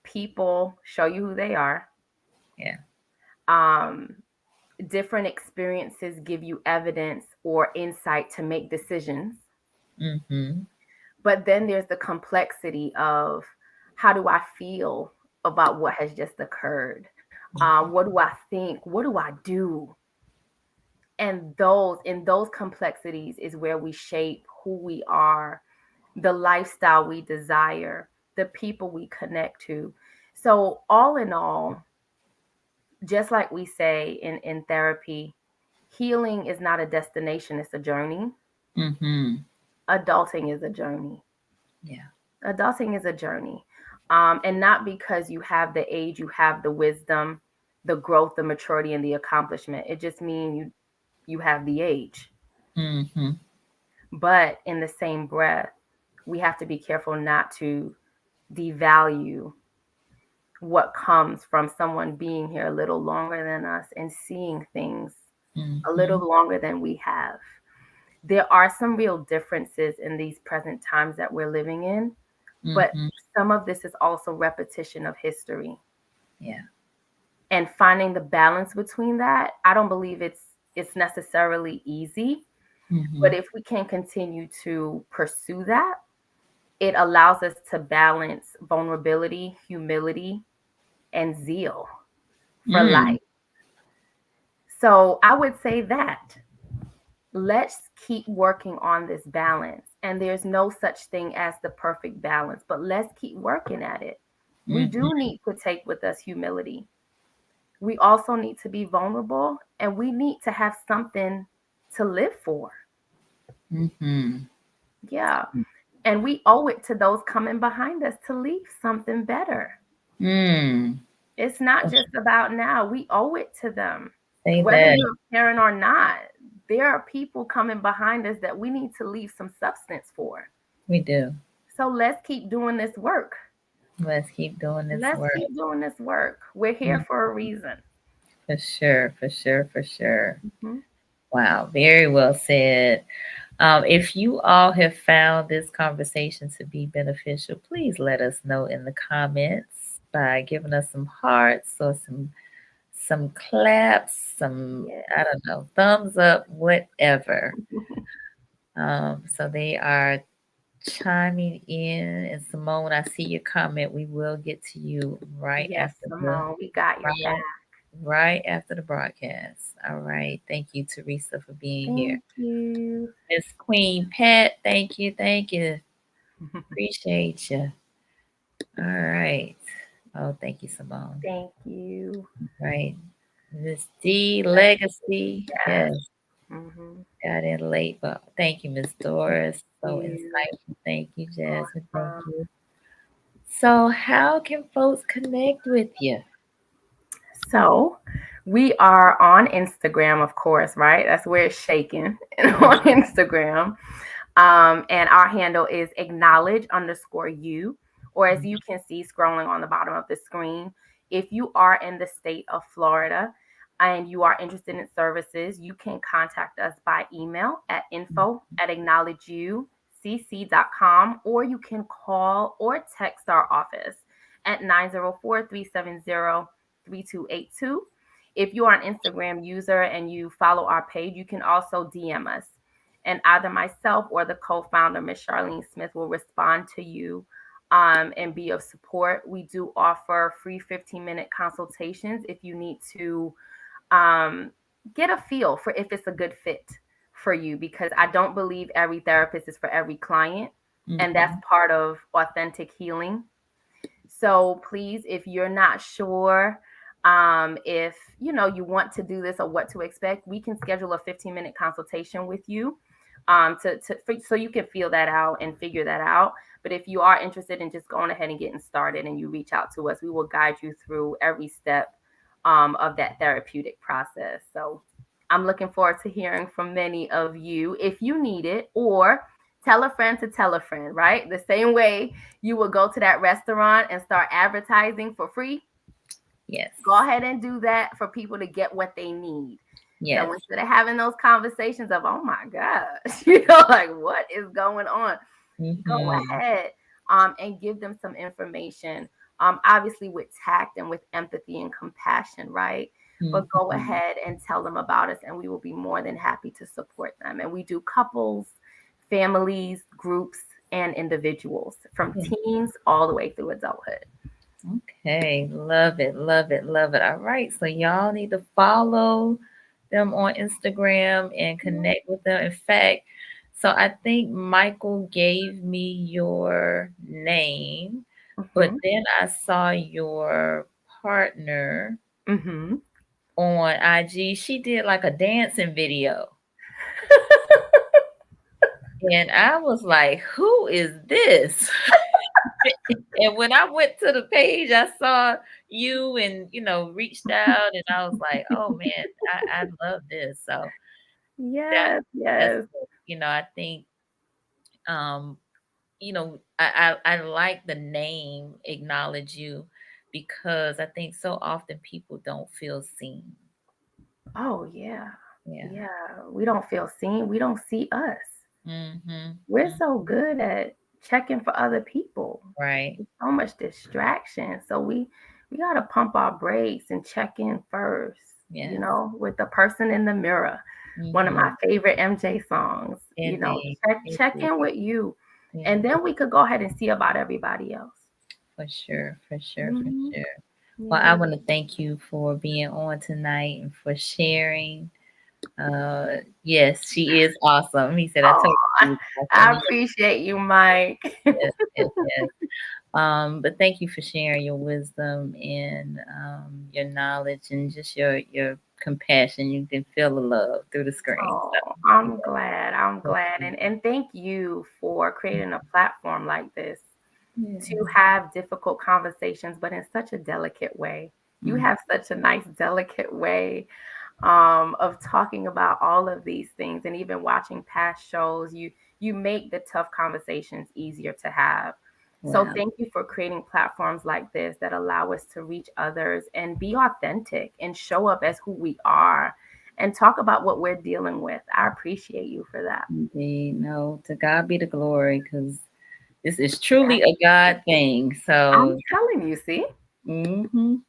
people show you who they are. Yeah. Um, Different experiences give you evidence or insight to make decisions. Mm-hmm. But then there's the complexity of how do I feel about what has just occurred? What do I think? What do I do? And those in those complexities is where we shape who we are, the lifestyle we desire, the people we connect to. So all in all, just like we say in therapy, healing is not a destination, it's a journey. Mm-hmm. Adulting is a journey. Yeah. Adulting is a journey. And not because you have the age, you have the wisdom, the growth, the maturity, and the accomplishment. It just means you have the age. Mm-hmm. But in the same breath, we have to be careful not to devalue what comes from someone being here a little longer than us and seeing things a Mm-hmm. little longer than we have. There are some real differences in these present times that we're living in, but Mm-hmm. some of this is also repetition of history. Yeah. And finding the balance between that, I don't believe it's necessarily easy, Mm-hmm. but if we can continue to pursue that, it allows us to balance vulnerability, humility, and zeal for Mm. life. So I would say that let's keep working on this balance. And there's no such thing as the perfect balance, but let's keep working at it. We Mm-hmm. do need to take with us humility. We also need to be vulnerable and we need to have something to live for. Mm-hmm. Yeah. And we owe it to those coming behind us to leave something better. Mm. It's not just about now. We owe it to them. Say Whether that. you're a parent or not, there are people coming behind us that we need to leave some substance for. We do. So let's keep doing this work. Let's keep doing this Let's work. keep doing this work. We're here Mm. for a reason. For sure. For sure. For sure. Mhm. Wow. Very well said. If you all have found this conversation to be beneficial, please let us know in the comments by giving us some hearts or some claps, some Yes. I don't know, thumbs up, whatever. So they are chiming in. And Simone, I see your comment. We will get to you right Yes, after the Simone, we got your back. right, right after the broadcast. All right. Thank you, Teresa, for being here. Thank you. Miss Queen Pat, thank you, thank you. Appreciate you. All right. Oh, thank you, Simone. Thank you. Right. Miss D Legacy. Yes. Yes. Got in late, but thank you, Miss Doris. So You. insightful. Thank you, Jasmine. Thank Awesome. you. So, how can folks connect with you? So we are on Instagram, of course, right? That's where it's shaking on Instagram. And our handle is acknowledge_you, or as you can see scrolling on the bottom of the screen, if you are in the state of Florida and you are interested in services, you can contact us by email at info@acknowledgeyoucc.com, or you can call or text our office at 904-370-3282. If you are an Instagram user and you follow our page, you can also DM us, and either myself or the co-founder, Ms. Charlene Smith, will respond to you and be of support. We do offer free 15-minute consultations if you need to get a feel for if it's a good fit for you, because I don't believe every therapist is for every client, and that's part of authentic healing. So please, if you're not sure if you want to do this or what to expect, we can schedule a 15-minute consultation with you so you can feel that out and figure that out. But if you are interested in just going ahead and getting started and you reach out to us, we will guide you through every step of that therapeutic process. So I'm looking forward to hearing from many of you if you need it, or tell a friend to tell a friend, right? The same way you will go to that restaurant and start advertising for free. Yes. Go ahead and do that for people to get what they need. Yes. So instead of having those conversations of, oh my gosh, like what is going on? Go ahead and give them some information, obviously with tact and with empathy and compassion, right? But go ahead and tell them about us, and we will be more than happy to support them. And we do couples, families, groups, and individuals, from teens all the way through adulthood. Okay, love it, love it, love it. All right, so y'all need to follow them on Instagram and connect with them. In fact, so I think Michael gave me your name, but then I saw your partner on IG. She did like a dancing video. And I was like, who is this? And when I went to the page, I saw you and, reached out, and I was like, oh man, I love this. So yes, that's, I think, I like the name Acknowledge You, because I think so often people don't feel seen. Oh yeah. Yeah. We don't feel seen. We don't see us. We're so good at checking for other people. Right. So much distraction. So we got to pump our brakes and check in first. Yes. With the person in the mirror. One of my favorite MJ songs. Indeed. Check in with you, and then we could go ahead and see about everybody else. For sure. Well, I want to thank you for being on tonight and for sharing. Yes, she is awesome. He said, I told you. I appreciate you, Mike. Yes. But thank you for sharing your wisdom and your knowledge and just your compassion. You can feel the love through the screen. Oh, I'm glad. And thank you for creating a platform like this to have difficult conversations, but in such a delicate way. You have such a nice, delicate way of talking about all of these things, and even watching past shows, you make the tough conversations easier to have. So thank you for creating platforms like this that allow us to reach others and be authentic and show up as who we are and talk about what we're dealing with. I appreciate you for that. Indeed. No, to God be the glory, because this is truly a God thing. So I'm telling you, see? Living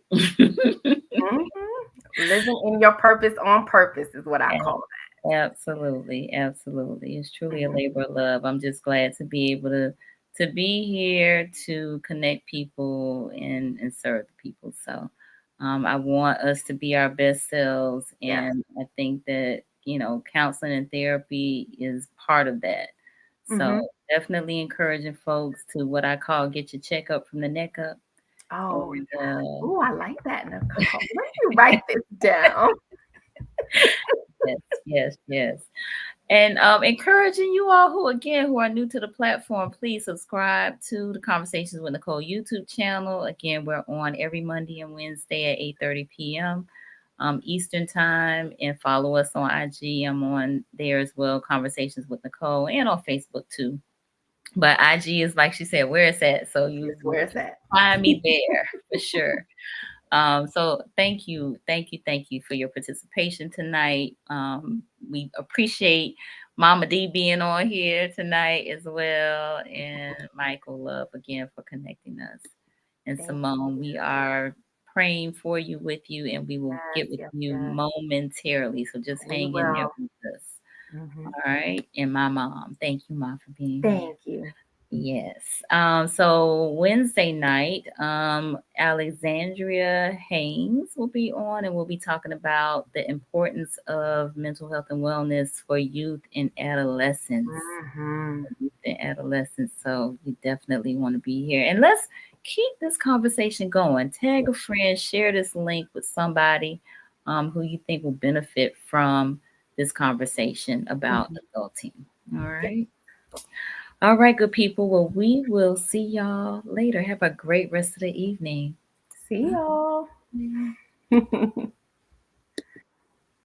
in your purpose on purpose is what I call that. Absolutely, absolutely. It's truly a Mhm. labor of love. I'm just glad to be able to be here to connect people and serve the people. So I want us to be our best selves, Yes. and I think that counseling and therapy is part of that. So Mhm. definitely encouraging folks to what I call get your checkup from the neck up. Oh, And yeah. Ooh, I like that, Nicole. Let me write this down. yes, yes, yes. And encouraging you all who are new to the platform, please subscribe to the Conversations with Nicole YouTube channel. Again, we're on every Monday and Wednesday at 8:30 p.m. Eastern time, and follow us on IG. I'm on there as well, Conversations with Nicole, and on Facebook too. But IG is, like she said, where it's at. So you Yes, where is that? find me there for sure. So thank you for your participation tonight. We appreciate Mama D being on here tonight as well, and Michael Love again for connecting us. And Thank Simone, we you. are praying for you, with you, and we will Yes, get with yes, you yes. momentarily. So just We hang in there will. with us. Mhm. All right. And my mom. Thank you, Mom, for being here. Thank you. Yes. So Wednesday night, Alexandria Haynes will be on, and we'll be talking about the importance of mental health and wellness for youth and adolescents. Mhm. Youth and adolescents. So you definitely want to be here. And let's keep this conversation going. Tag a friend, share this link with somebody who you think will benefit from this conversation about Mhm. adulting. All Yeah. right. All right, good people. Well, we will see y'all later. Have a great rest of the evening. See y'all. Bye.